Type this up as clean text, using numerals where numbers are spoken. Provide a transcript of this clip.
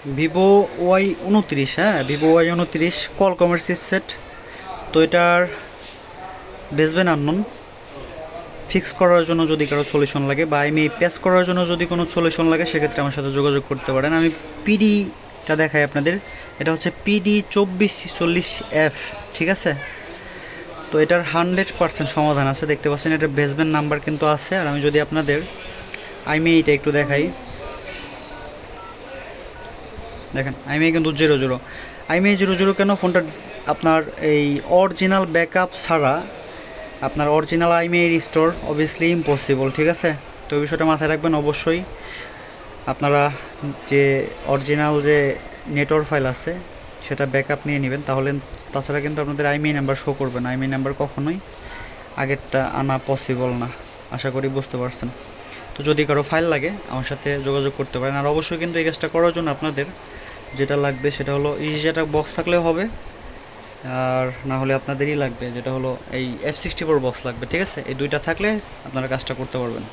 Vivo Y29, হ্যাঁ Vivo Y29 কলকমের chipset. তো এটার বেচবেন আননোন। ফিক্স করার জন্য যদি কারো সলিউশন লাগে বা আমি প্যাচ করার জন্য যদি কোনো সলিউশন লাগে সেক্ষেত্রে আমার সাথে যোগাযোগ করতে পারেন। আমি পিডিটা দেখাই আপনাদের। এটা হচ্ছে PD2440F, ঠিক আছে। তো এটার 100% সমাধান আছে, দেখতে পাচ্ছেন এটার বেসমেন্ট নাম্বার কিন্তু আছে। আর আমি যদি আপনাদের এটা একটু দেখাই, দেখেন কিন্তু 00। IMEI 00 কেন? ফোনটা আপনার এই অরিজিনাল ব্যাকআপ ছাড়া আপনার original IMEI restore obviously impossible, ঠিক আছে। তো এই বিষয়টা মাথায় রাখবেন অবশ্যই। আপনারা যে অরিজিনাল যে নেটওয়ার্ক ফাইল আছে সেটা ব্যাকআপ নিয়ে নেবেন, তাহলে তাছাড়া কিন্তু আপনাদের IMEI নাম্বার শো করবে না। IMEI নাম্বার কখনোই আগেরটা আনা পসিবল না, আশা করি বুঝতে পারছেন। তো যদি কারো ফাইল লাগে আমার সাথে যোগাযোগ করতে পারেন। আর অবশ্যই কিন্তু এই কাজটা করার জন্য আপনাদের যেটা লাগবে সেটা হলো যেটা বক্স থাকলেও হবে, আর না হলে আপনাদেরই লাগবে যেটা হলো এই F64 বক্স লাগবে, ঠিক আছে। এই দুইটা থাকলে আপনারা কাজটা করতে পারবেন।